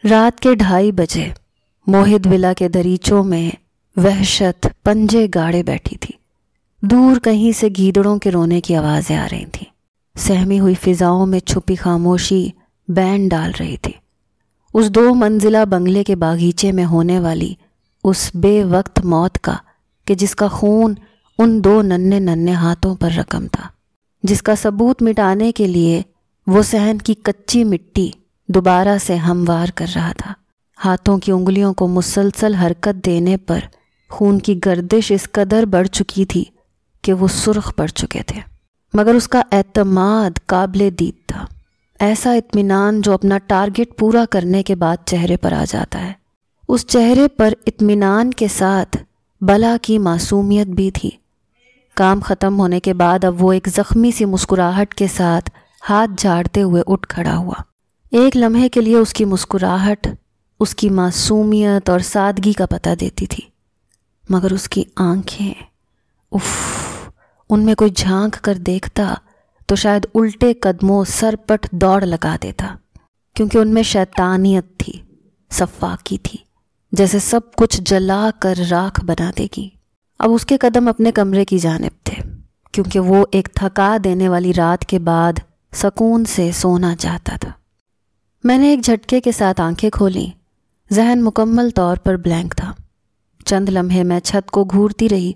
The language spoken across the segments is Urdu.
رات کے 2:30 بجے موہد ولا کے دریچوں میں وحشت پنجے گاڑے بیٹھی تھی۔ دور کہیں سے گیدڑوں کے رونے کی آوازیں آ رہی تھیں۔ سہمی ہوئی فضاؤں میں چھپی خاموشی بینڈ ڈال رہی تھی۔ اس 2 منزلہ بنگلے کے باغیچے میں ہونے والی اس بے وقت موت کا کہ جس کا خون ان 2 ننھے ہاتھوں پر رقم تھا، جس کا ثبوت مٹانے کے لیے وہ صحن کی کچی مٹی دوبارہ سے ہموار کر رہا تھا۔ ہاتھوں کی انگلیوں کو مسلسل حرکت دینے پر خون کی گردش اس قدر بڑھ چکی تھی کہ وہ سرخ پڑ چکے تھے، مگر اس کا اعتماد قابل دید تھا، ایسا اطمینان جو اپنا ٹارگٹ پورا کرنے کے بعد چہرے پر آ جاتا ہے۔ اس چہرے پر اطمینان کے ساتھ بلا کی معصومیت بھی تھی۔ کام ختم ہونے کے بعد اب وہ ایک زخمی سی مسکراہٹ کے ساتھ ہاتھ جھاڑتے ہوئے اٹھ کھڑا ہوا۔ ایک لمحے کے لیے اس کی مسکراہٹ اس کی معصومیت اور سادگی کا پتہ دیتی تھی، مگر اس کی آنکھیں، ان میں کوئی جھانک کر دیکھتا تو شاید الٹے قدموں سر پٹ دوڑ لگا دیتا، کیونکہ ان میں شیطانیت تھی، صفاقی تھی، جیسے سب کچھ جلا کر راکھ بنا دے گی۔ اب اس کے قدم اپنے کمرے کی جانب تھے، کیونکہ وہ ایک تھکا دینے والی رات کے بعد سکون سے سونا چاہتا تھا۔ میں نے ایک جھٹکے کے ساتھ آنکھیں کھولیں۔ ذہن مکمل طور پر بلینک تھا۔ چند لمحے میں چھت کو گھورتی رہی،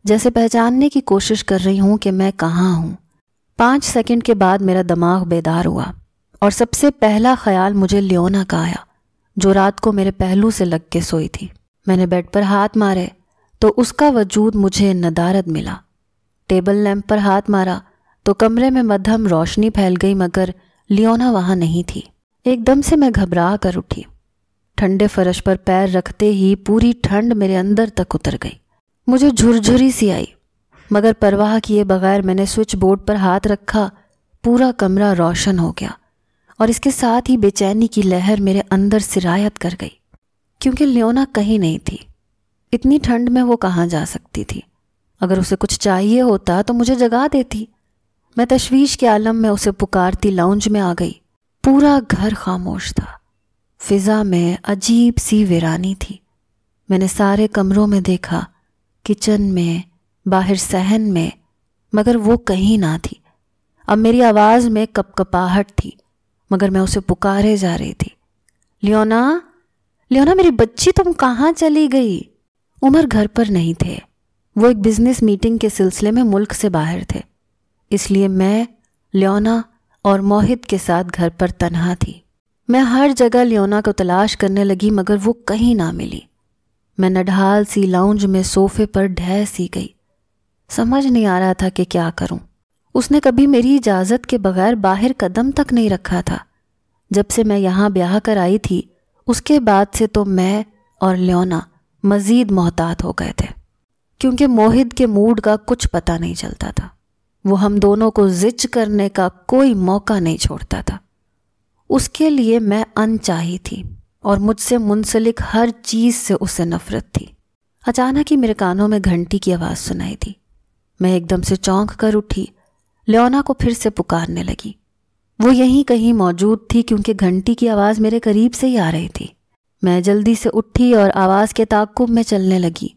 جیسے پہچاننے کی کوشش کر رہی ہوں کہ میں کہاں ہوں۔ 5 سیکنڈ کے بعد میرا دماغ بیدار ہوا اور سب سے پہلا خیال مجھے لیونا کا آیا، جو رات کو میرے پہلو سے لگ کے سوئی تھی۔ میں نے بیڈ پر ہاتھ مارے تو اس کا وجود مجھے ندارد ملا۔ ٹیبل لیمپ پر ہاتھ مارا تو کمرے میں مدھم روشنی پھیل گئی، مگر لیونا وہاں نہیں تھی۔ ایک دم سے میں گھبرا کر اٹھی۔ ٹھنڈے فرش پر پیر رکھتے ہی پوری ٹھنڈ میرے اندر تک اتر گئی۔ مجھے جھرجھری سی آئی، مگر پرواہ کیے بغیر میں نے سوئچ بورڈ پر ہاتھ رکھا۔ پورا کمرہ روشن ہو گیا اور اس کے ساتھ ہی بے چینی کی لہر میرے اندر سرایت کر گئی، کیونکہ لیونا کہیں نہیں تھی۔ اتنی ٹھنڈ میں وہ کہاں جا سکتی تھی؟ اگر اسے کچھ چاہیے ہوتا تو مجھے جگا دیتی۔ میں تشویش کے عالم میں اسے پکارتی لاؤنج میں آ گئی۔ پورا گھر خاموش تھا، فضا میں عجیب سی ویرانی تھی۔ میں نے سارے کمروں میں دیکھا، کچن میں، باہر صحن میں، مگر وہ کہیں نہ تھی۔ اب میری آواز میں کپکپاہٹ تھی، مگر میں اسے پکارے جا رہی تھی۔ لیونا، لیونا میری بچی، تم کہاں چلی گئی؟ عمر گھر پر نہیں تھے۔ وہ ایک بزنس میٹنگ کے سلسلے میں ملک سے باہر تھے، اس لیے میں، لیونا اور موہد کے ساتھ گھر پر تنہا تھی۔ میں ہر جگہ لیونا کو تلاش کرنے لگی، مگر وہ کہیں نہ ملی۔ میں نڈھال سی لاؤنج میں صوفے پر ڈھہ سی گئی۔ سمجھ نہیں آ رہا تھا کہ کیا کروں۔ اس نے کبھی میری اجازت کے بغیر باہر قدم تک نہیں رکھا تھا۔ جب سے میں یہاں بیاہ کر آئی تھی، اس کے بعد سے تو میں اور لیونا مزید محتاط ہو گئے تھے، کیونکہ موہد کے موڈ کا کچھ پتہ نہیں چلتا تھا۔ وہ ہم دونوں کو زچ کرنے کا کوئی موقع نہیں چھوڑتا تھا۔ اس کے لیے میں انچاہی تھی اور مجھ سے منسلک ہر چیز سے اسے نفرت تھی۔ اچانک ہی میرے کانوں میں گھنٹی کی آواز سنائی دی۔ میں ایک دم سے چونک کر اٹھی، لیونا کو پھر سے پکارنے لگی۔ وہ یہیں کہیں موجود تھی، کیونکہ گھنٹی کی آواز میرے قریب سے ہی آ رہی تھی۔ میں جلدی سے اٹھی اور آواز کے تعاقب میں چلنے لگی۔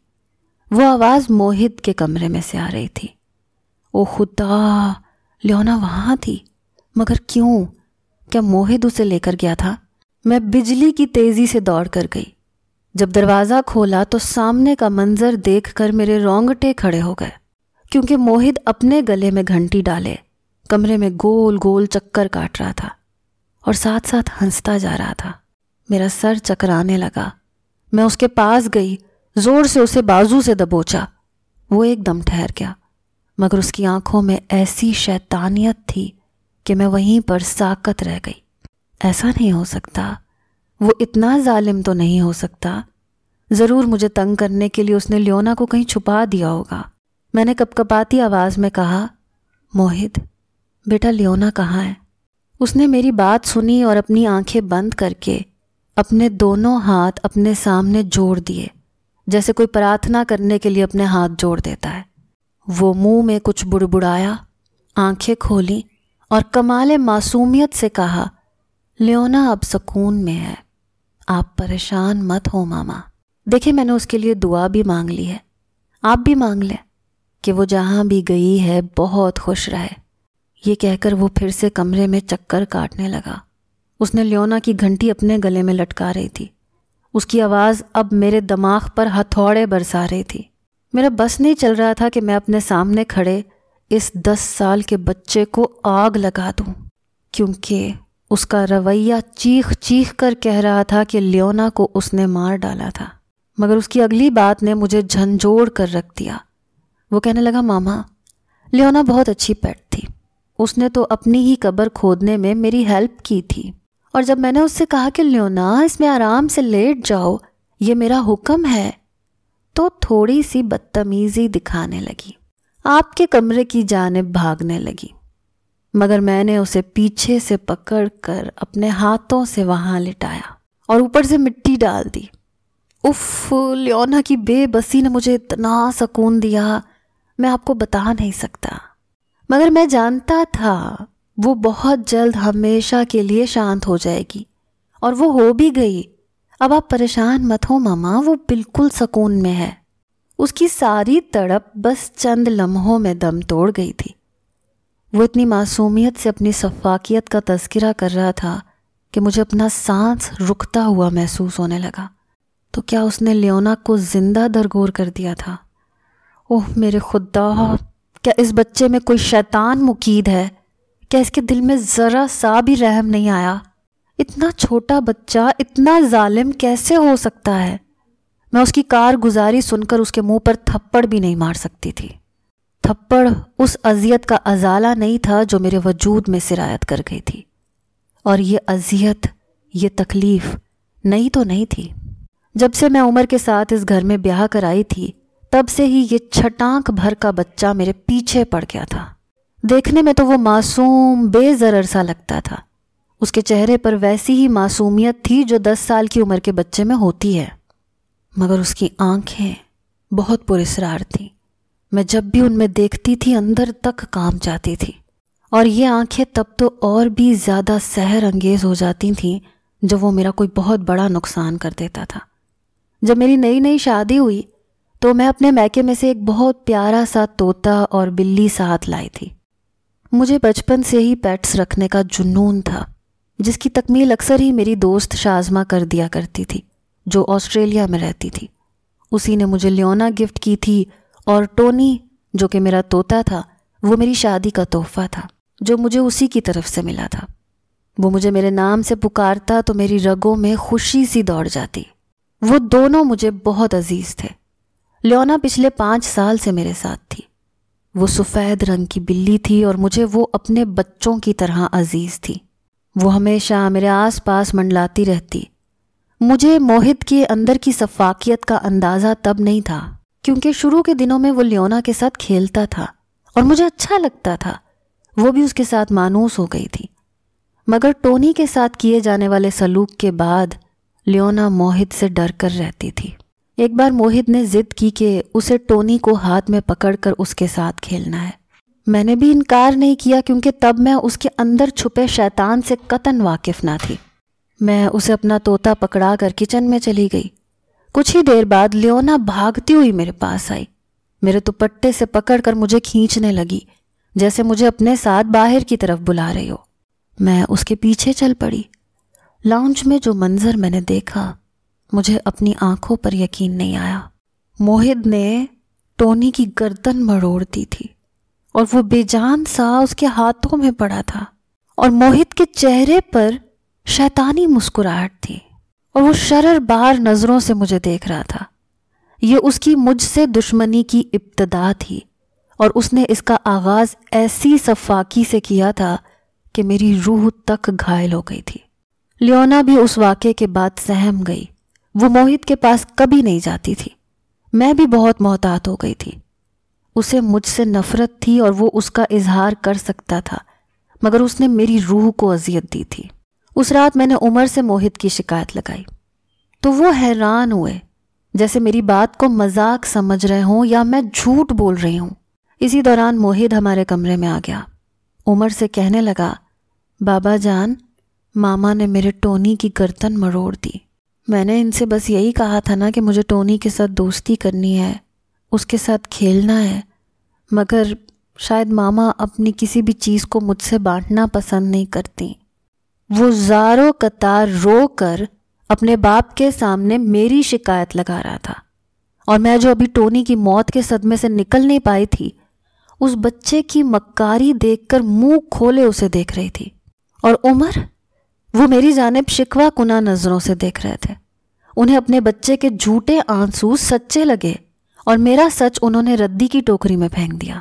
وہ آواز موہد کے کمرے میں سے آ رہی تھی۔ او خدا، لیونا وہاں تھی، مگر کیوں؟ کیا موہد اسے لے کر گیا تھا؟ میں بجلی کی تیزی سے دوڑ کر گئی۔ جب دروازہ کھولا تو سامنے کا منظر دیکھ کر میرے رونگٹے کھڑے ہو گئے، کیونکہ موہد اپنے گلے میں گھنٹی ڈالے کمرے میں گول گول چکر کاٹ رہا تھا اور ساتھ ساتھ ہنستا جا رہا تھا۔ میرا سر چکرانے لگا۔ میں اس کے پاس گئی، زور سے اسے بازو سے دبوچا۔ وہ ایک دم ٹھہر گیا، مگر اس کی آنکھوں میں ایسی شیطانیت تھی کہ میں وہیں پر ساکت رہ گئی۔ ایسا نہیں ہو سکتا، وہ اتنا ظالم تو نہیں ہو سکتا۔ ضرور مجھے تنگ کرنے کے لیے اس نے لیونا کو کہیں چھپا دیا ہوگا۔ میں نے کپکپاتی آواز میں کہا، موہد بیٹا، لیونا کہاں ہے؟ اس نے میری بات سنی اور اپنی آنکھیں بند کر کے اپنے دونوں ہاتھ اپنے سامنے جوڑ دیے، جیسے کوئی پرارتھنا کرنے کے لیے اپنے ہاتھ جوڑ دیتا ہے۔ وہ منہ میں کچھ بڑبڑایا، آنکھیں کھولیں اور کمال معصومیت سے کہا، لیونا اب سکون میں ہے، آپ پریشان مت ہو ماما، دیکھیں میں نے اس کے لیے دعا بھی مانگ لی ہے، آپ بھی مانگ لیں کہ وہ جہاں بھی گئی ہے بہت خوش رہے۔ یہ کہہ کر وہ پھر سے کمرے میں چکر کاٹنے لگا۔ اس نے لیونا کی گھنٹی اپنے گلے میں لٹکا رہی تھی۔ اس کی آواز اب میرے دماغ پر ہتھوڑے برسا رہی تھی۔ میرا بس نہیں چل رہا تھا کہ میں اپنے سامنے کھڑے اس 10 سال کے بچے کو آگ لگا دوں، کیونکہ اس کا رویہ چیخ چیخ کر کہہ رہا تھا کہ لیونا کو اس نے مار ڈالا تھا۔ مگر اس کی اگلی بات نے مجھے جھنجھوڑ کر رکھ دیا۔ وہ کہنے لگا، ماما لیونا بہت اچھی پیٹ تھی، اس نے تو اپنی ہی قبر کھودنے میں میری ہیلپ کی تھی، اور جب میں نے اس سے کہا کہ لیونا اس میں آرام سے لیٹ جاؤ، یہ میرا حکم ہے، تو تھوڑی سی بدتمیزی دکھانے لگی، آپ کے کمرے کی جانب بھاگنے لگی۔ مگر میں نے اسے پیچھے سے پکڑ کر اپنے ہاتھوں سے وہاں لٹایا اور اوپر سے مٹی ڈال دی۔ اف، لیونا کی بے بسی نے مجھے اتنا سکون دیا میں آپ کو بتا نہیں سکتا۔ مگر میں جانتا تھا وہ بہت جلد ہمیشہ کے لیے شانت ہو جائے گی، اور وہ ہو بھی گئی۔ اب آپ پریشان مت ہو ماما، وہ بالکل سکون میں ہے۔ اس کی ساری تڑپ بس چند لمحوں میں دم توڑ گئی تھی۔ وہ اتنی معصومیت سے اپنی صفاکیت کا تذکرہ کر رہا تھا کہ مجھے اپنا سانس رکتا ہوا محسوس ہونے لگا۔ تو کیا اس نے لیونا کو زندہ درگور کر دیا تھا؟ اوہ میرے خدا، کیا اس بچے میں کوئی شیطان مقید ہے؟ کیا اس کے دل میں ذرا سا بھی رحم نہیں آیا؟ اتنا چھوٹا بچہ اتنا ظالم کیسے ہو سکتا ہے؟ میں اس کی کارگزاری سن کر اس کے منہ پر تھپڑ بھی نہیں مار سکتی تھی۔ تھپڑ اس اذیت کا ازالہ نہیں تھا جو میرے وجود میں سرایت کر گئی تھی، اور یہ اذیت، یہ تکلیف نئی تو نہیں تھی۔ جب سے میں عمر کے ساتھ اس گھر میں بیاہ کر آئی تھی، تب سے ہی یہ چھٹانک بھر کا بچہ میرے پیچھے پڑ گیا تھا۔ دیکھنے میں تو وہ معصوم بے ضرر سا لگتا تھا۔ اس کے چہرے پر ویسی ہی معصومیت تھی جو 10 سال کی عمر کے بچے میں ہوتی ہے، مگر اس کی آنکھیں بہت پراسرار تھیں۔ میں جب بھی ان میں دیکھتی تھی اندر تک کانپ جاتی تھی، اور یہ آنکھیں تب تو اور بھی زیادہ سحر انگیز ہو جاتی تھیں جب وہ میرا کوئی بہت بڑا نقصان کر دیتا تھا۔ جب میری نئی شادی ہوئی تو میں اپنے میکے میں سے ایک بہت پیارا سا طوطا اور بلی ساتھ لائی تھی۔ مجھے بچپن سے ہی پیٹس رکھنے کا جنون تھا، جس کی تکمیل اکثر ہی میری دوست شازمہ کر دیا کرتی تھی جو آسٹریلیا میں رہتی تھی۔ اسی نے مجھے لیونا گفٹ کی تھی، اور ٹونی جو کہ میرا طوطا تھا وہ میری شادی کا تحفہ تھا جو مجھے اسی کی طرف سے ملا تھا۔ وہ مجھے میرے نام سے پکارتا تو میری رگوں میں خوشی سی دوڑ جاتی۔ وہ دونوں مجھے بہت عزیز تھے۔ لیونا پچھلے 5 سال سے میرے ساتھ تھی۔ وہ سفید رنگ کی بلی تھی اور مجھے وہ اپنے بچوں کی طرح عزیز تھی۔ وہ ہمیشہ میرے آس پاس منڈلاتی رہتی۔ مجھے موہد کے اندر کی صفاکیت کا اندازہ تب نہیں تھا، کیونکہ شروع کے دنوں میں وہ لیونا کے ساتھ کھیلتا تھا اور مجھے اچھا لگتا تھا۔ وہ بھی اس کے ساتھ مانوس ہو گئی تھی، مگر ٹونی کے ساتھ کیے جانے والے سلوک کے بعد لیونا موہد سے ڈر کر رہتی تھی۔ ایک بار موہد نے ضد کی کہ اسے ٹونی کو ہاتھ میں پکڑ کر اس کے ساتھ کھیلنا ہے۔ میں نے بھی انکار نہیں کیا، کیونکہ تب میں اس کے اندر چھپے شیطان سے قطعاً واقف نہ تھی۔ میں اسے اپنا طوطا پکڑا کر کچن میں چلی گئی۔ کچھ ہی دیر بعد لیونا بھاگتی ہوئی میرے پاس آئی، میرے دوپٹے سے پکڑ کر مجھے کھینچنے لگی جیسے مجھے اپنے ساتھ باہر کی طرف بلا رہی ہو۔ میں اس کے پیچھے چل پڑی۔ لاؤنج میں جو منظر میں نے دیکھا، مجھے اپنی آنکھوں پر یقین نہیں آیا۔ موہد نے ٹونی کی گردن مروڑ دی تھی اور وہ بے جان سا اس کے ہاتھوں میں پڑا تھا، اور موہد کے چہرے پر شیطانی مسکراہٹ تھی، اور وہ شرر بار نظروں سے مجھے دیکھ رہا تھا۔ یہ اس کی مجھ سے دشمنی کی ابتدا تھی، اور اس نے اس کا آغاز ایسی صفاکی سے کیا تھا کہ میری روح تک گھائل ہو گئی تھی۔ لیونا بھی اس واقعے کے بعد سہم گئی۔ وہ موہد کے پاس کبھی نہیں جاتی تھی۔ میں بھی بہت محتاط ہو گئی تھی۔ اسے مجھ سے نفرت تھی اور وہ اس کا اظہار کر سکتا تھا، مگر اس نے میری روح کو اذیت دی تھی۔ اس رات میں نے عمر سے موہد کی شکایت لگائی تو وہ حیران ہوئے، جیسے میری بات کو مذاق سمجھ رہے ہوں یا میں جھوٹ بول رہی ہوں۔ اسی دوران موہد ہمارے کمرے میں آ گیا۔ عمر سے کہنے لگا، بابا جان، ماما نے میرے ٹونی کی گردن مروڑ دی۔ میں نے ان سے بس یہی کہا تھا نا کہ مجھے ٹونی کے ساتھ دوستی کرنی ہے، اس کے ساتھ کھیلنا ہے، مگر شاید ماما اپنی کسی بھی چیز کو مجھ سے بانٹنا پسند نہیں کرتی۔ وہ زاروں قطار رو کر اپنے باپ کے سامنے میری شکایت لگا رہا تھا، اور میں جو ابھی ٹونی کی موت کے صدمے سے نکل نہیں پائی تھی، اس بچے کی مکاری دیکھ کر منہ کھولے اسے دیکھ رہی تھی۔ اور عمر، وہ میری جانب شکوہ کناں نظروں سے دیکھ رہے تھے۔ انہیں اپنے بچے کے جھوٹے آنسو سچے لگے، اور میرا سچ انہوں نے ردی کی ٹوکری میں پھینک دیا۔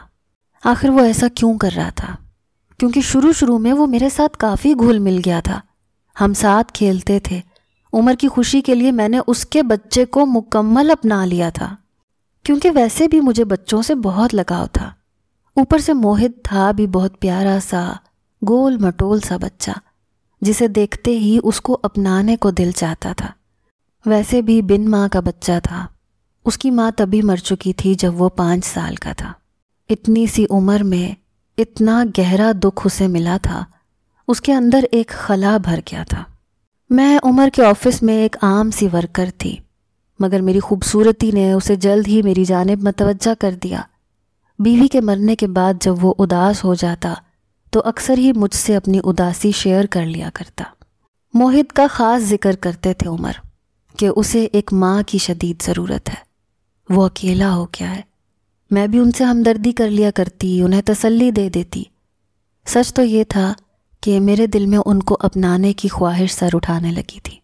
آخر وہ ایسا کیوں کر رہا تھا؟ کیونکہ شروع میں وہ میرے ساتھ کافی گھل مل گیا تھا، ہم ساتھ کھیلتے تھے۔ عمر کی خوشی کے لیے میں نے اس کے بچے کو مکمل اپنا لیا تھا، کیونکہ ویسے بھی مجھے بچوں سے بہت لگاؤ تھا۔ اوپر سے موہت تھا بھی بہت پیارا سا، گول مٹول سا بچہ، جسے دیکھتے ہی اس کو اپنانے کو دل چاہتا تھا۔ ویسے بھی بن ماں کا بچہ تھا، اس کی ماں تبھی مر چکی تھی جب وہ 5 سال کا تھا۔ اتنی سی عمر میں اتنا گہرا دکھ اسے ملا تھا، اس کے اندر ایک خلا بھر گیا تھا۔ میں عمر کے آفس میں ایک عام سی ورکر تھی، مگر میری خوبصورتی نے اسے جلد ہی میری جانب متوجہ کر دیا۔ بیوی کے مرنے کے بعد جب وہ اداس ہو جاتا تو اکثر ہی مجھ سے اپنی اداسی شیئر کر لیا کرتا۔ موہت کا خاص ذکر کرتے تھے عمر کہ اسے ایک ماں کی شدید ضرورت ہے، وہ اکیلا ہو گیا ہے۔ میں بھی ان سے ہمدردی کر لیا کرتی، انہیں تسلی دے دیتی۔ سچ تو یہ تھا کہ میرے دل میں ان کو اپنانے کی خواہش سر اٹھانے لگی تھی۔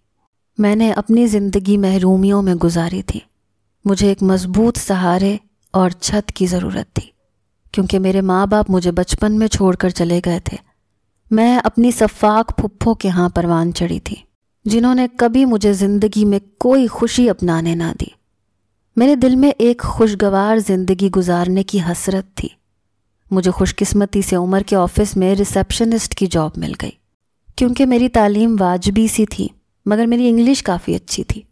میں نے اپنی زندگی محرومیوں میں گزاری تھی، مجھے ایک مضبوط سہارے اور چھت کی ضرورت تھی، کیونکہ میرے ماں باپ مجھے بچپن میں چھوڑ کر چلے گئے تھے۔ میں اپنی سفاک پھپھو کے ہاں پروان چڑھی تھی، جنہوں نے کبھی مجھے زندگی میں کوئی خوشی اپنانے نہ دی۔ میرے دل میں ایک خوشگوار زندگی گزارنے کی حسرت تھی۔ مجھے خوش قسمتی سے عمر کے آفس میں ریسیپشنسٹ کی جاب مل گئی، کیونکہ میری تعلیم واجبی سی تھی، مگر میری انگلش کافی اچھی تھی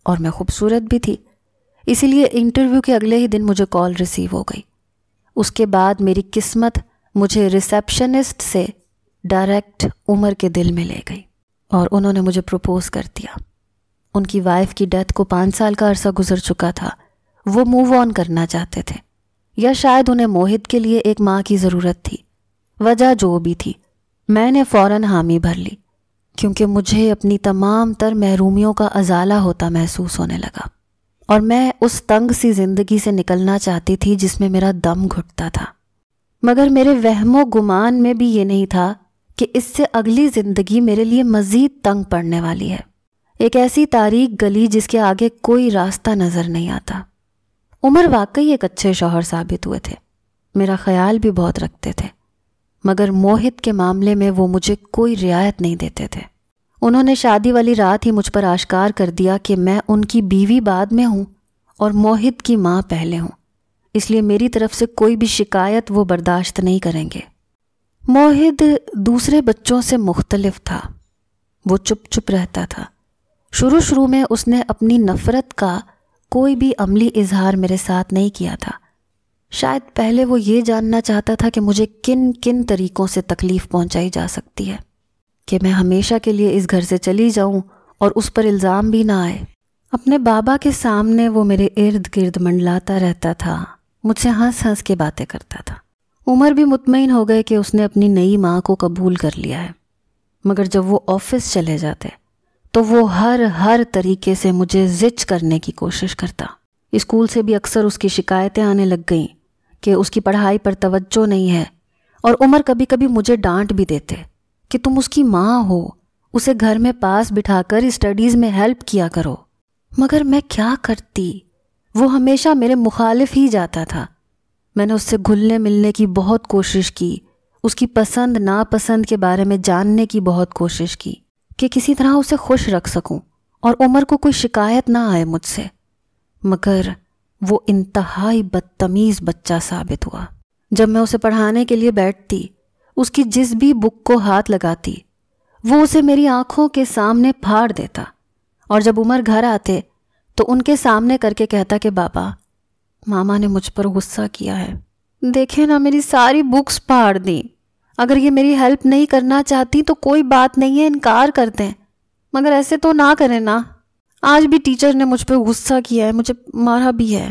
اور میں خوبصورت بھی تھی، اسی لیے انٹرویو کے اگلے ہی دن مجھے کال ریسیو ہو گئی۔ اس کے بعد میری قسمت مجھے ریسیپشنسٹ سے ڈائریکٹ عمر کے دل میں لے گئی، اور انہوں نے مجھے پروپوز کر دیا۔ ان کی وائف کی ڈیتھ کو 5 سال کا عرصہ گزر چکا تھا، وہ موو آن کرنا چاہتے تھے، یا شاید انہیں موہت کے لیے ایک ماں کی ضرورت تھی۔ وجہ جو بھی تھی، میں نے فوراً حامی بھر لی، کیونکہ مجھے اپنی تمام تر محرومیوں کا ازالہ ہوتا محسوس ہونے لگا، اور میں اس تنگ سی زندگی سے نکلنا چاہتی تھی جس میں میرا دم گھٹتا تھا۔ مگر میرے وہم و گمان میں بھی یہ نہیں تھا کہ اس سے اگلی زندگی میرے لیے مزید تنگ پڑنے والی ہے، ایک ایسی تاریک گلی جس کے آگے کوئی راستہ نظر نہیں آتا۔ عمر واقعی ایک اچھے شوہر ثابت ہوئے تھے، میرا خیال بھی بہت رکھتے تھے، مگر موہت کے معاملے میں وہ مجھے کوئی رعایت نہیں دیتے تھے۔ انہوں نے شادی والی رات ہی مجھ پر آشکار کر دیا کہ میں ان کی بیوی بعد میں ہوں اور موہت کی ماں پہلے ہوں، اس لیے میری طرف سے کوئی بھی شکایت وہ برداشت نہیں کریں گے۔ موہت دوسرے بچوں سے مختلف تھا، وہ چپ چپ رہتا تھا۔ شروع میں اس نے اپنی نفرت کا کوئی بھی عملی اظہار میرے ساتھ نہیں کیا تھا۔ شاید پہلے وہ یہ جاننا چاہتا تھا کہ مجھے کن کن طریقوں سے تکلیف پہنچائی جا سکتی ہے، کہ میں ہمیشہ کے لیے اس گھر سے چلی جاؤں اور اس پر الزام بھی نہ آئے۔ اپنے بابا کے سامنے وہ میرے ارد گرد منڈلاتا رہتا تھا، مجھ سے ہنس ہنس کے باتیں کرتا تھا۔ عمر بھی مطمئن ہو گئے کہ اس نے اپنی نئی ماں کو قبول کر لیا ہے، مگر جب وہ آفس چلے جاتے تو وہ ہر طریقے سے مجھے زچ کرنے کی کوشش کرتا۔ اسکول سے بھی اکثر اس کی شکایتیں آنے لگ گئیں کہ اس کی پڑھائی پر توجہ نہیں ہے، اور عمر کبھی کبھی مجھے ڈانٹ بھی دیتے کہ تم اس کی ماں ہو، اسے گھر میں پاس بٹھا کر اسٹڈیز میں ہیلپ کیا کرو۔ مگر میں کیا کرتی؟ وہ ہمیشہ میرے مخالف ہی جاتا تھا۔ میں نے اس سے گھلنے ملنے کی بہت کوشش کی، اس کی پسند ناپسند کے بارے میں جاننے کی بہت کوشش کی کہ کسی طرح اسے خوش رکھ سکوں اور عمر کو کوئی شکایت نہ آئے مجھ سے، مگر وہ انتہائی بدتمیز بچہ ثابت ہوا۔ جب میں اسے پڑھانے کے لیے بیٹھتی، اس کی جس بھی بک کو ہاتھ لگاتی وہ اسے میری آنکھوں کے سامنے پھاڑ دیتا، اور جب عمر گھر آتے تو ان کے سامنے کر کے کہتا کہ بابا، ماما نے مجھ پر غصہ کیا ہے، دیکھیں نا میری ساری بکس پھاڑ دیں، اگر یہ میری ہیلپ نہیں کرنا چاہتی تو کوئی بات نہیں ہے، انکار کر دیں، مگر ایسے تو نہ کریں نا۔ آج بھی ٹیچر نے مجھ پہ غصہ کیا ہے، مجھے مارا بھی ہے۔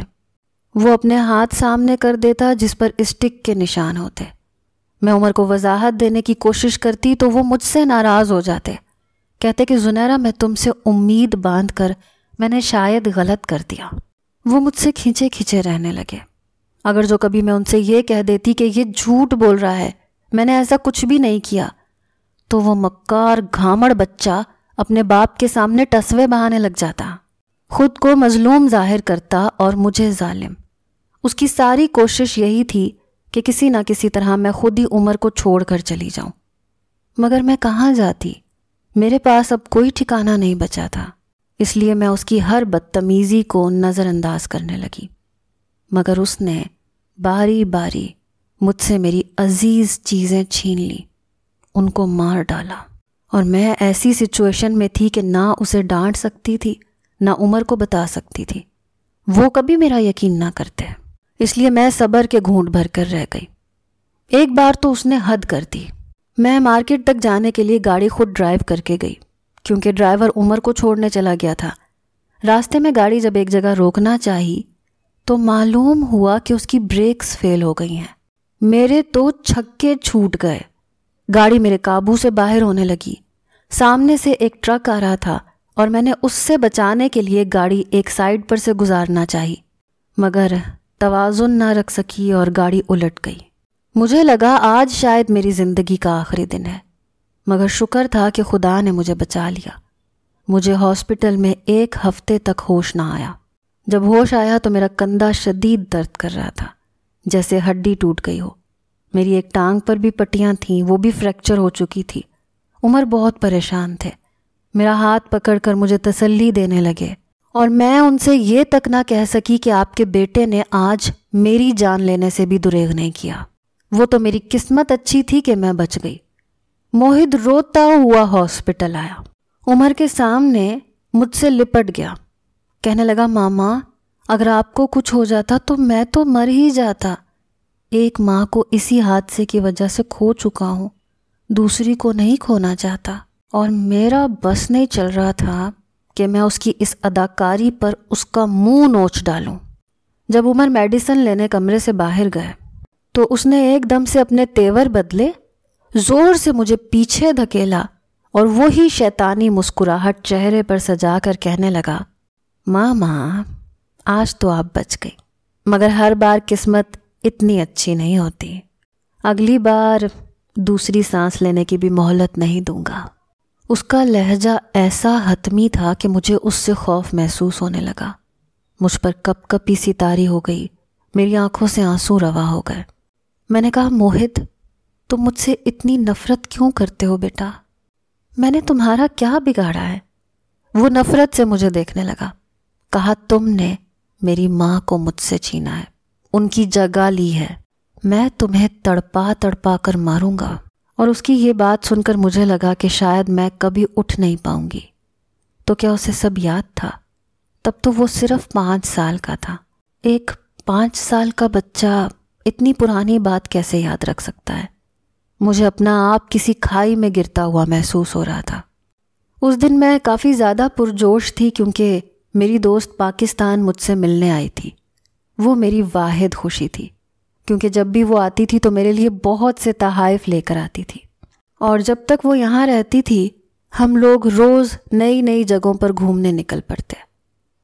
وہ اپنے ہاتھ سامنے کر دیتا جس پر اسٹک کے نشان ہوتے۔ میں عمر کو وضاحت دینے کی کوشش کرتی تو وہ مجھ سے ناراض ہو جاتے، کہتے کہ زنیرہ میں تم سے امید باندھ کر میں نے شاید غلط کر دیا۔ وہ مجھ سے کھینچے کھینچے رہنے لگے۔ اگر جو کبھی میں ان سے یہ کہہ دیتی کہ یہ جھوٹ بول رہا ہے، میں نے ایسا کچھ بھی نہیں کیا، تو وہ مکار گھامڑ بچہ اپنے باپ کے سامنے ٹسوے بہانے لگ جاتا، خود کو مظلوم ظاہر کرتا اور مجھے ظالم۔ اس کی ساری کوشش یہی تھی کہ کسی نہ کسی طرح میں خود ہی عمر کو چھوڑ کر چلی جاؤں، مگر میں کہاں جاتی؟ میرے پاس اب کوئی ٹھکانہ نہیں بچا تھا، اس لیے میں اس کی ہر بدتمیزی کو نظر انداز کرنے لگی۔ مگر اس نے باری باری مجھ سے میری عزیز چیزیں چھین لی، ان کو مار ڈالا، اور میں ایسی سچویشن میں تھی کہ نہ اسے ڈانٹ سکتی تھی نہ عمر کو بتا سکتی تھی۔ وہ کبھی میرا یقین نہ کرتے، اس لیے میں صبر کے گھونٹ بھر کر رہ گئی۔ ایک بار تو اس نے حد کر دی۔ میں مارکیٹ تک جانے کے لیے گاڑی خود ڈرائیو کر کے گئی، کیونکہ ڈرائیور عمر کو چھوڑنے چلا گیا تھا۔ راستے میں گاڑی جب ایک جگہ روکنا چاہی تو معلوم ہوا کہ اس کی بریکس فیل ہو گئی ہیں۔ میرے تو چھکے چھوٹ گئے، گاڑی میرے قابو سے باہر ہونے لگی۔ سامنے سے ایک ٹرک آ رہا تھا اور میں نے اس سے بچانے کے لیے گاڑی ایک سائڈ پر سے گزارنا چاہی، مگر توازن نہ رکھ سکی اور گاڑی الٹ گئی۔ مجھے لگا آج شاید میری زندگی کا آخری دن ہے، مگر شکر تھا کہ خدا نے مجھے بچا لیا۔ مجھے ہاسپٹل میں 1 ہفتے تک ہوش نہ آیا۔ جب ہوش آیا تو میرا کندھا شدید درد کر رہا تھا، جیسے ہڈی ٹوٹ گئی ہو۔ میری ایک ٹانگ پر بھی پٹیاں تھیں، وہ بھی فریکچر ہو چکی تھی۔ عمر بہت پریشان تھے، میرا ہاتھ پکڑ کر مجھے تسلی دینے لگے، اور میں ان سے یہ تک نہ کہہ سکی کہ آپ کے بیٹے نے آج میری جان لینے سے بھی دریغ نہیں کیا۔ وہ تو میری قسمت اچھی تھی کہ میں بچ گئی۔ موہد روتا ہوا ہاسپٹل آیا، عمر کے سامنے مجھ سے لپٹ گیا، کہنے لگا ماما اگر آپ کو کچھ ہو جاتا تو میں تو مر ہی جاتا۔ ایک ماں کو اسی حادثے کی وجہ سے کھو چکا ہوں، دوسری کو نہیں کھونا چاہتا، اور میرا بس نہیں چل رہا تھا کہ میں اس کی اس اداکاری پر اس کا منہ نوچ ڈالوں۔ جب عمر میڈیسن لینے کمرے سے باہر گئے تو اس نے ایک دم سے اپنے تیور بدلے، زور سے مجھے پیچھے دھکیلا اور وہی شیطانی مسکراہٹ چہرے پر سجا کر کہنے لگا ماما آج تو آپ بچ گئی، مگر ہر بار قسمت اتنی اچھی نہیں ہوتی، اگلی بار دوسری سانس لینے کی بھی مہلت نہیں دوں گا۔ اس کا لہجہ ایسا حتمی تھا کہ مجھے اس سے خوف محسوس ہونے لگا۔ مجھ پر کپ کپی سی طاری ہو گئی، میری آنکھوں سے آنسو روا ہو گئے۔ میں نے کہا موہد تم مجھ سے اتنی نفرت کیوں کرتے ہو بیٹا؟ میں نے تمہارا کیا بگاڑا ہے؟ وہ نفرت سے مجھے دیکھنے لگا۔ کہا تم نے میری ماں کو مجھ سے چھینا ہے، ان کی جگہ لی ہے، میں تمہیں تڑپا تڑپا کر ماروں گا۔ اور اس کی یہ بات سن کر مجھے لگا کہ شاید میں کبھی اٹھ نہیں پاؤں گی۔ تو کیا اسے سب یاد تھا؟ تب تو وہ صرف 5 سال کا تھا۔ ایک 5 سال کا بچہ اتنی پرانی بات کیسے یاد رکھ سکتا ہے؟ مجھے اپنا آپ کسی کھائی میں گرتا ہوا محسوس ہو رہا تھا۔ اس دن میں کافی زیادہ پرجوش تھی کیونکہ میری دوست پاکستان مجھ سے ملنے آئی تھی۔ وہ میری واحد خوشی تھی، کیونکہ جب بھی وہ آتی تھی تو میرے لیے بہت سے تحائف لے کر آتی تھی، اور جب تک وہ یہاں رہتی تھی ہم لوگ روز نئی نئی جگہوں پر گھومنے نکل پڑتے،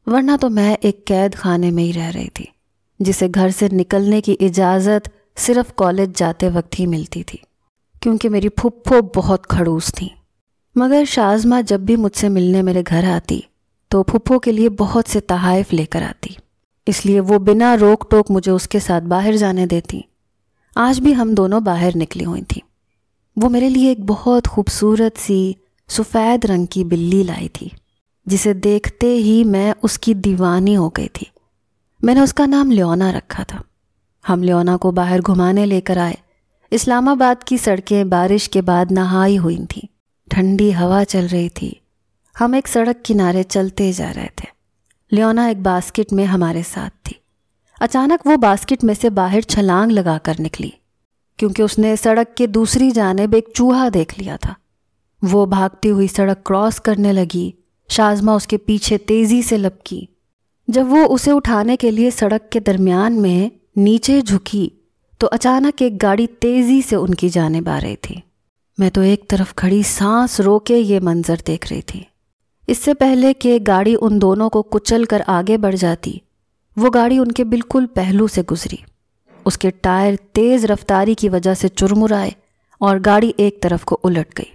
ورنہ تو میں ایک قید خانے میں ہی رہ رہی تھی، جسے گھر سے نکلنے کی اجازت صرف کالج جاتے وقت ہی ملتی تھی، کیونکہ میری پھپھو بہت کھڑوس تھیں۔ مگر شازمہ جب بھی مجھ سے ملنے میرے گھر آتی تو پھپھو کے لیے بہت سے تحائف لے کر آتی، اس لیے وہ بنا روک ٹوک مجھے اس کے ساتھ باہر جانے دیتی۔ آج بھی ہم دونوں باہر نکلی ہوئی تھیں۔ وہ میرے لیے ایک بہت خوبصورت سی سفید رنگ کی بلی لائی تھی، جسے دیکھتے ہی میں اس کی دیوانی ہو گئی تھی۔ میں نے اس کا نام لیونا رکھا تھا۔ ہم لیونا کو باہر گھمانے لے کر آئے۔ اسلام آباد کی سڑکیں بارش کے بعد نہائی ہوئی تھیں، ٹھنڈی ہوا چل رہی تھی۔ ہم ایک سڑک کنارے چلتے جا رہے تھے۔ لیونا ایک باسکٹ میں ہمارے ساتھ تھی۔ اچانک وہ باسکٹ میں سے باہر چھلانگ لگا کر نکلی، کیونکہ اس نے سڑک کے دوسری جانب ایک چوہا دیکھ لیا تھا۔ وہ بھاگتی ہوئی سڑک کراس کرنے لگی شازمہ اس کے پیچھے تیزی سے لپکی۔ جب وہ اسے اٹھانے کے لیے سڑک کے درمیان میں نیچے جھکی تو اچانک ایک گاڑی تیزی سے ان کی جانب آ رہی تھی۔ میں تو ایک طرف کھڑی سانس روکے یہ منظر دیکھ رہی تھی۔ اس سے پہلے کہ گاڑی ان دونوں کو کچل کر آگے بڑھ جاتی، وہ گاڑی ان کے بالکل پہلو سے گزری۔ اس کے ٹائر تیز رفتاری کی وجہ سے چرمرائے اور گاڑی ایک طرف کو الٹ گئی۔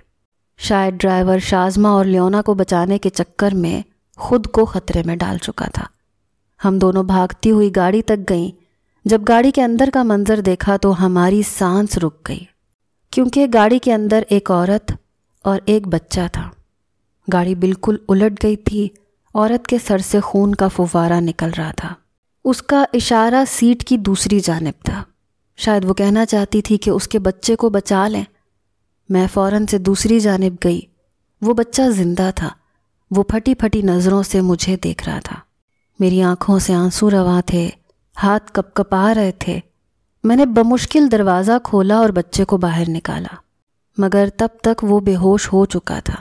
شاید ڈرائیور شازمہ اور لیونا کو بچانے کے چکر میں خود کو خطرے میں ڈال چکا تھا۔ ہم دونوں بھاگتی ہوئی گاڑی تک گئیں۔ جب گاڑی کے اندر کا منظر دیکھا تو ہماری سانس رک گئی، کیونکہ گاڑی کے اندر ایک عورت اور ایک بچہ تھا۔ گاڑی بالکل الٹ گئی تھی۔ عورت کے سر سے خون کا فوارہ نکل رہا تھا۔ اس کا اشارہ سیٹ کی دوسری جانب تھا۔ شاید وہ کہنا چاہتی تھی کہ اس کے بچے کو بچا لیں۔ میں فوراً سے دوسری جانب گئی۔ وہ بچہ زندہ تھا۔ وہ پھٹی پھٹی نظروں سے مجھے دیکھ رہا تھا۔ میری آنکھوں سے آنسو رواں تھے، ہاتھ کپ کپا رہے تھے۔ میں نے بمشکل دروازہ کھولا اور بچے کو باہر نکالا، مگر تب تک وہ بے ہوش ہو چکا تھا۔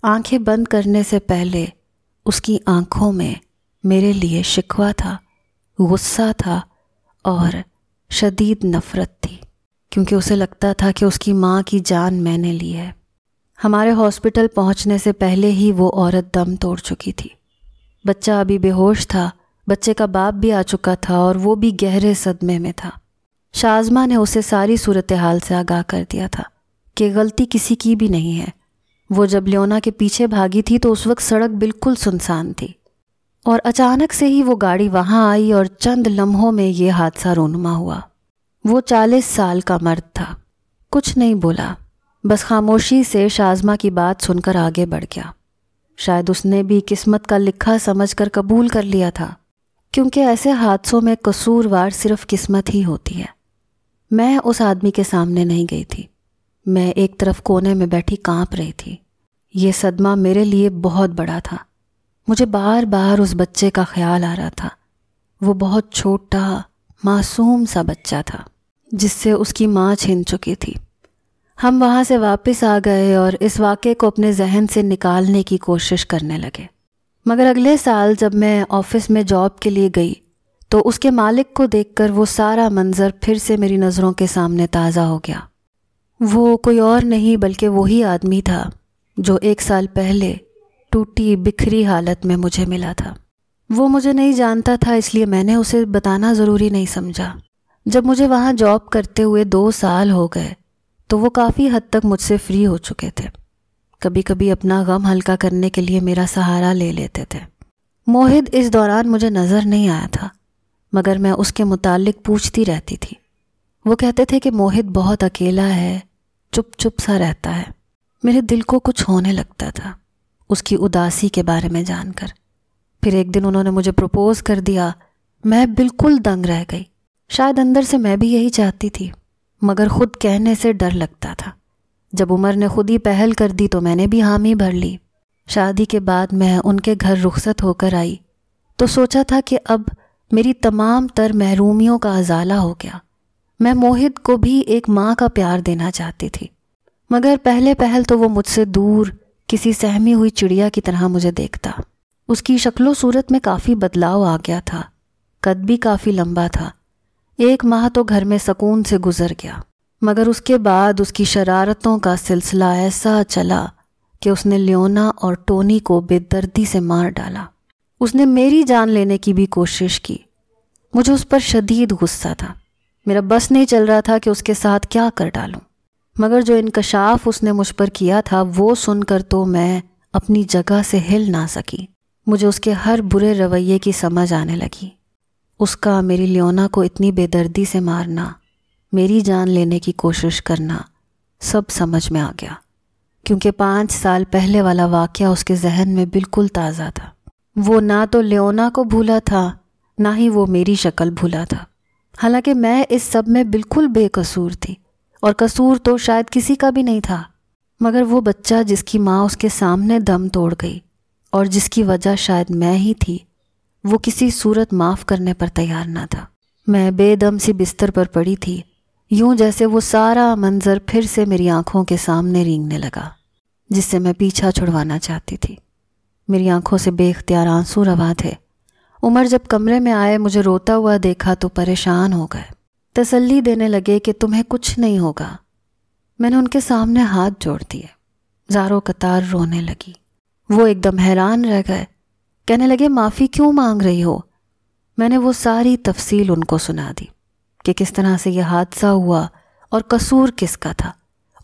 آنکھیں بند کرنے سے پہلے اس کی آنکھوں میں میرے لیے شکوہ تھا، غصہ تھا اور شدید نفرت تھی، کیونکہ اسے لگتا تھا کہ اس کی ماں کی جان میں نے لی ہے۔ ہمارے ہاسپٹل پہنچنے سے پہلے ہی وہ عورت دم توڑ چکی تھی۔ بچہ ابھی بے ہوش تھا۔ بچے کا باپ بھی آ چکا تھا اور وہ بھی گہرے صدمے میں تھا۔ شازمہ نے اسے ساری صورتحال سے آگاہ کر دیا تھا کہ غلطی کسی کی بھی نہیں ہے۔ وہ جب لیونا کے پیچھے بھاگی تھی تو اس وقت سڑک بالکل سنسان تھی، اور اچانک سے ہی وہ گاڑی وہاں آئی اور چند لمحوں میں یہ حادثہ رونما ہوا۔ وہ 40 سال کا مرد تھا۔ کچھ نہیں بولا، بس خاموشی سے شازمہ کی بات سن کر آگے بڑھ گیا۔ شاید اس نے بھی قسمت کا لکھا سمجھ کر قبول کر لیا تھا، کیونکہ ایسے حادثوں میں قصوروار صرف قسمت ہی ہوتی ہے۔ میں اس آدمی کے سامنے نہیں گئی تھی۔ میں ایک طرف کونے میں بیٹھی کانپ رہی تھی۔ یہ صدمہ میرے لیے بہت بڑا تھا۔ مجھے بار بار اس بچے کا خیال آ رہا تھا۔ وہ بہت چھوٹا معصوم سا بچہ تھا جس سے اس کی ماں چھن چکی تھی۔ ہم وہاں سے واپس آ گئے اور اس واقعے کو اپنے ذہن سے نکالنے کی کوشش کرنے لگے، مگر اگلے سال جب میں آفس میں جاب کے لیے گئی تو اس کے مالک کو دیکھ کر وہ سارا منظر پھر سے میری نظروں کے سامنے تازہ ہو گیا۔ وہ کوئی اور نہیں بلکہ وہی آدمی تھا جو 1 سال پہلے ٹوٹی بکھری حالت میں مجھے ملا تھا۔ وہ مجھے نہیں جانتا تھا، اس لیے میں نے اسے بتانا ضروری نہیں سمجھا۔ جب مجھے وہاں جاب کرتے ہوئے 2 سال ہو گئے تو وہ کافی حد تک مجھ سے فری ہو چکے تھے۔ کبھی کبھی اپنا غم ہلکا کرنے کے لیے میرا سہارا لے لیتے تھے۔ موہد اس دوران مجھے نظر نہیں آیا تھا، مگر میں اس کے متعلق پوچھتی رہتی تھی۔ وہ کہتے تھے کہ موہد بہت اکیلا ہے، چپ چپ سا رہتا ہے۔ میرے دل کو کچھ ہونے لگتا تھا اس کی اداسی کے بارے میں جان کر۔ پھر ایک دن انہوں نے مجھے پروپوز کر دیا۔ میں بالکل دنگ رہ گئی۔ شاید اندر سے میں بھی یہی چاہتی تھی، مگر خود کہنے سے ڈر لگتا تھا۔ جب عمر نے خود ہی پہل کر دی تو میں نے بھی حامی بھر لی۔ شادی کے بعد میں ان کے گھر رخصت ہو کر آئی تو سوچا تھا کہ اب میری تمام تر محرومیوں کا ازالہ ہو گیا۔ میں موہد کو بھی ایک ماں کا پیار دینا چاہتی تھی، مگر پہلے پہل تو وہ مجھ سے دور کسی سہمی ہوئی چڑیا کی طرح مجھے دیکھتا۔ اس کی شکل و صورت میں کافی بدلاؤ آ گیا تھا، قد بھی کافی لمبا تھا۔ 1 ماہ تو گھر میں سکون سے گزر گیا، مگر اس کے بعد اس کی شرارتوں کا سلسلہ ایسا چلا کہ اس نے لیونا اور ٹونی کو بے دردی سے مار ڈالا۔ اس نے میری جان لینے کی بھی کوشش کی۔ مجھے اس پر شدید غصہ تھا۔ میرا بس نہیں چل رہا تھا کہ اس کے ساتھ کیا کر ڈالوں، مگر جو انکشاف اس نے مجھ پر کیا تھا وہ سن کر تو میں اپنی جگہ سے ہل نہ سکی۔ مجھے اس کے ہر برے رویے کی سمجھ آنے لگی۔ اس کا میری لیونا کو اتنی بے دردی سے مارنا، میری جان لینے کی کوشش کرنا، سب سمجھ میں آ گیا، کیونکہ 5 سال پہلے والا واقعہ اس کے ذہن میں بالکل تازہ تھا۔ وہ نہ تو لیونا کو بھولا تھا، نہ ہی وہ میری شکل بھولا تھا، حالانکہ میں اس سب میں بالکل بے قصور تھی، اور قصور تو شاید کسی کا بھی نہیں تھا۔ مگر وہ بچہ جس کی ماں اس کے سامنے دم توڑ گئی اور جس کی وجہ شاید میں ہی تھی، وہ کسی صورت معاف کرنے پر تیار نہ تھا۔ میں بے دم سی بستر پر پڑی تھی، یوں جیسے وہ سارا منظر پھر سے میری آنکھوں کے سامنے رینگنے لگا، جس سے میں پیچھا چھڑوانا چاہتی تھی۔ میری آنکھوں سے بے اختیار آنسو روا تھے۔ عمر جب کمرے میں آئے مجھے روتا ہوا دیکھا تو پریشان ہو گئے، تسلی دینے لگے کہ تمہیں کچھ نہیں ہوگا۔ میں نے ان کے سامنے ہاتھ جوڑ دیے، زاروں قطار رونے لگی۔ وہ ایک دم حیران رہ گئے، کہنے لگے معافی کیوں مانگ رہی ہو؟ میں نے وہ ساری تفصیل ان کو سنا دی کہ کس طرح سے یہ حادثہ ہوا اور قصور کس کا تھا،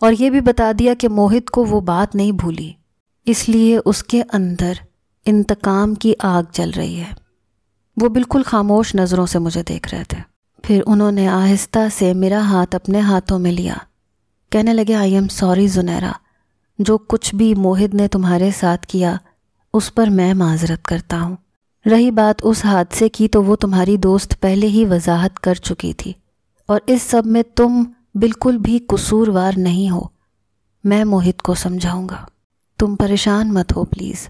اور یہ بھی بتا دیا کہ موہت کو وہ بات نہیں بھولی، اس لیے اس کے اندر انتقام کی آگ جل رہی ہے۔ وہ بالکل خاموش نظروں سے مجھے دیکھ رہے تھے۔ پھر انہوں نے آہستہ سے میرا ہاتھ اپنے ہاتھوں میں لیا، کہنے لگے آئی ایم سوری زنیرہ، جو کچھ بھی موہت نے تمہارے ساتھ کیا اس پر میں معذرت کرتا ہوں۔ رہی بات اس حادثے کی تو وہ تمہاری دوست پہلے ہی وضاحت کر چکی تھی، اور اس سب میں تم بالکل بھی قصوروار نہیں ہو۔ میں موہت کو سمجھاؤں گا، تم پریشان مت ہو پلیز۔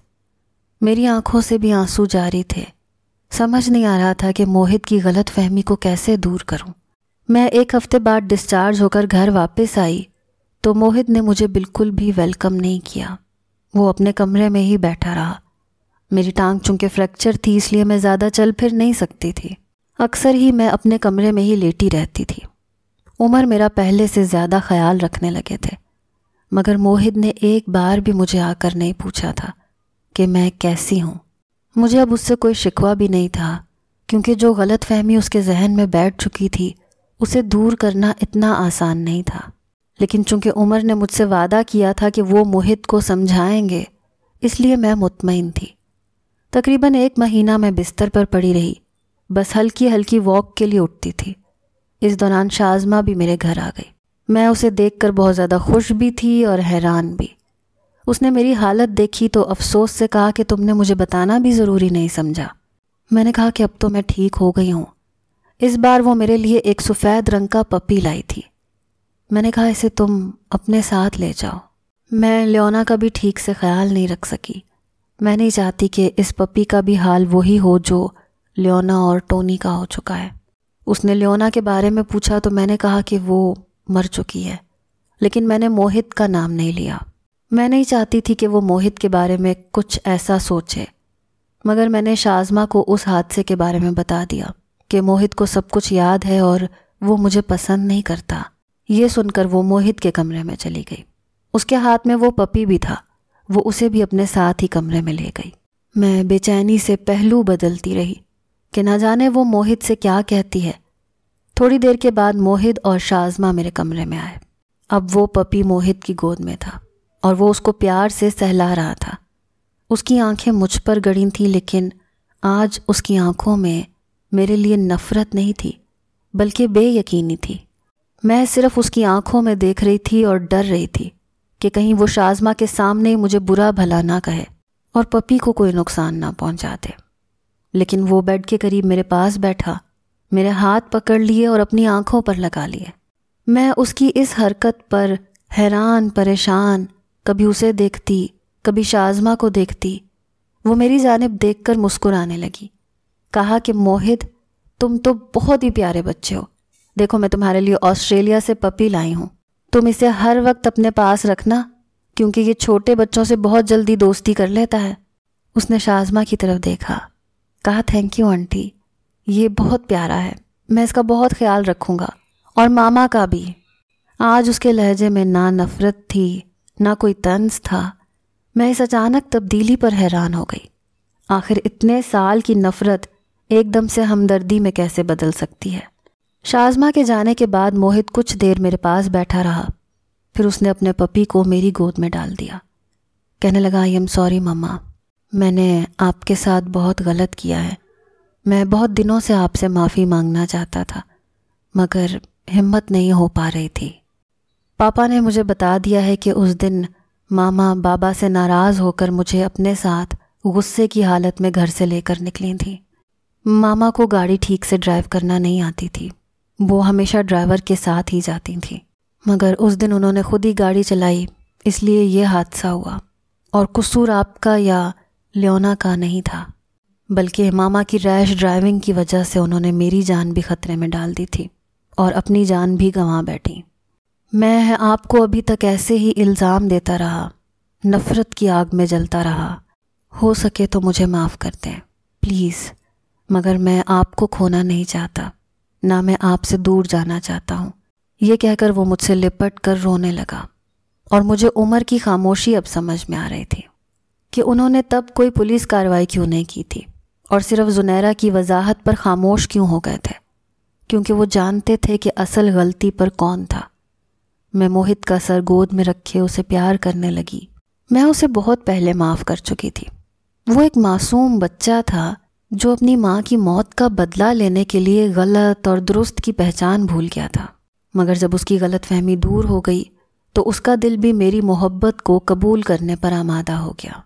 میری آنکھوں سے بھی آنسو جاری تھے، سمجھ نہیں آ رہا تھا کہ موہت کی غلط فہمی کو کیسے دور کروں۔ میں 1 ہفتے بعد ڈسچارج ہو کر گھر واپس آئی تو موہت نے مجھے بالکل بھی ویلکم نہیں کیا۔ وہ اپنے کمرے میں ہی بیٹھا رہا۔ میری ٹانگ چونکہ فریکچر تھی اس لیے میں زیادہ چل پھر نہیں سکتی تھی، اکثر ہی میں اپنے کمرے میں ہی لیٹی رہتی تھی۔ عمر میرا پہلے سے زیادہ خیال رکھنے لگے تھے، مگر موہت نے ایک بار بھی مجھے آ کر نہیں پوچھا تھا کہ میں کیسی ہوں۔ مجھے اب اس سے کوئی شکوہ بھی نہیں تھا، کیونکہ جو غلط فہمی اس کے ذہن میں بیٹھ چکی تھی اسے دور کرنا اتنا آسان نہیں تھا۔ لیکن چونکہ عمر نے مجھ سے وعدہ کیا تھا کہ وہ موہت کو سمجھائیں گے، اس لیے میں مطمئن تھی۔ تقریباً 1 مہینہ میں بستر پر پڑی رہی، بس ہلکی ہلکی واک کے لیے اٹھتی تھی۔ اس دوران شازمہ بھی میرے گھر آ گئی۔ میں اسے دیکھ کر بہت زیادہ خوش بھی تھی اور حیران بھی۔ اس نے میری حالت دیکھی تو افسوس سے کہا کہ تم نے مجھے بتانا بھی ضروری نہیں سمجھا۔ میں نے کہا کہ اب تو میں ٹھیک ہو گئی ہوں۔ اس بار وہ میرے لیے ایک سفید رنگ کا پپی لائی تھی۔ میں نے کہا اسے تم اپنے ساتھ لے جاؤ۔ میں لیونا کا بھی ٹھیک سے خیال نہیں رکھ سکی۔ میں نہیں چاہتی کہ اس پپی کا بھی حال وہی ہو جو لیونا اور ٹونی کا ہو چکا ہے۔ اس نے لیونا کے بارے میں پوچھا تو میں نے کہا کہ وہ مر چکی ہے، لیکن میں نے موہت کا نام نہیں لیا۔ میں نہیں چاہتی تھی کہ وہ موہت کے بارے میں کچھ ایسا سوچے، مگر میں نے شازمہ کو اس حادثے کے بارے میں بتا دیا کہ موہت کو سب کچھ یاد ہے اور وہ مجھے پسند نہیں کرتا۔ یہ سن کر وہ موہت کے کمرے میں چلی گئی۔ اس کے ہاتھ میں وہ پپی بھی تھا، وہ اسے بھی اپنے ساتھ ہی کمرے میں لے گئی۔ میں بے چینی سے پہلو بدلتی رہی کہ نہ جانے وہ موہت سے کیا کہتی ہے۔ تھوڑی دیر کے بعد موہت اور شازمہ میرے کمرے میں آئے۔ اب وہ پپی موہت کی گود میں تھا اور وہ اس کو پیار سے سہلا رہا تھا۔ اس کی آنکھیں مجھ پر گڑی تھیں، لیکن آج اس کی آنکھوں میں میرے لیے نفرت نہیں تھی بلکہ بے یقینی تھی۔ میں صرف اس کی آنکھوں میں دیکھ رہی تھی اور ڈر رہی تھی کہ کہیں وہ شازمہ کے سامنے مجھے برا بھلا نہ کہے اور پپی کو کوئی نقصان نہ پہنچا دے۔ لیکن وہ بیڈ کے قریب میرے پاس بیٹھا، میرے ہاتھ پکڑ لیے اور اپنی آنکھوں پر لگا لیے۔ میں اس کی اس حرکت پر حیران پریشان، کبھی اسے دیکھتی کبھی شازمہ کو دیکھتی۔ وہ میری جانب دیکھ کر مسکرانے لگی، کہا کہ موہت تم تو بہت ہی پیارے بچے ہو، دیکھو میں تمہارے لیے آسٹریلیا سے پپی لائی ہوں، تم اسے ہر وقت اپنے پاس رکھنا کیونکہ یہ چھوٹے بچوں سے بہت جلدی دوستی کر لیتا ہے۔ اس نے شازمہ کی طرف دیکھا، کہا تھینک یو آنٹی، یہ بہت پیارا ہے، میں اس کا بہت خیال رکھوں گا، اور ماما کا بھی۔ آج اس کے لہجے میں نہ نفرت تھی نہ کوئی طنز تھا۔ میں اس اچانک تبدیلی پر حیران ہو گئی۔ آخر اتنے سال کی نفرت ایک دم سے ہمدردی میں کیسے بدل سکتی ہے؟ شازمہ کے جانے کے بعد موہت کچھ دیر میرے پاس بیٹھا رہا، پھر اس نے اپنے پپی کو میری گود میں ڈال دیا۔ کہنے لگا آئی ایم سوری مما، میں نے آپ کے ساتھ بہت غلط کیا ہے، میں بہت دنوں سے آپ سے معافی مانگنا چاہتا تھا مگر ہمت نہیں ہو پا رہی تھی۔ پاپا نے مجھے بتا دیا ہے کہ اس دن ماما بابا سے ناراض ہو کر مجھے اپنے ساتھ غصے کی حالت میں گھر سے لے کر نکلی تھیں۔ ماما کو گاڑی ٹھیک سے ڈرائیو کرنا نہیں آتی تھی، وہ ہمیشہ ڈرائیور کے ساتھ ہی جاتی تھیں، مگر اس دن انہوں نے خود ہی گاڑی چلائی، اس لیے یہ حادثہ ہوا، اور قصور آپ کا یا لیونا کا نہیں تھا بلکہ ماما کی ریش ڈرائیونگ کی وجہ سے انہوں نے میری جان بھی خطرے میں ڈال دی تھی اور اپنی جان بھی گنوا بیٹھی۔ میں آپ کو ابھی تک ایسے ہی الزام دیتا رہا، نفرت کی آگ میں جلتا رہا۔ ہو سکے تو مجھے معاف کر دیں پلیز، مگر میں آپ کو کھونا نہیں چاہتا، نہ میں آپ سے دور جانا چاہتا ہوں۔ یہ کہہ کر وہ مجھ سے لپٹ کر رونے لگا، اور مجھے عمر کی خاموشی اب سمجھ میں آ رہی تھی کہ انہوں نے تب کوئی پولیس کارروائی کیوں نہیں کی تھی، اور صرف زنیرہ کی وضاحت پر خاموش کیوں ہو گئے تھے، کیونکہ وہ جانتے تھے کہ اصل غلطی پر کون تھا۔ میں موہت کا سر گود میں رکھے اسے پیار کرنے لگی۔ میں اسے بہت پہلے معاف کر چکی تھی۔ وہ ایک معصوم بچہ تھا جو اپنی ماں کی موت کا بدلہ لینے کے لیے غلط اور درست کی پہچان بھول گیا تھا، مگر جب اس کی غلط فہمی دور ہو گئی تو اس کا دل بھی میری محبت کو قبول کرنے پر آمادہ ہو گیا۔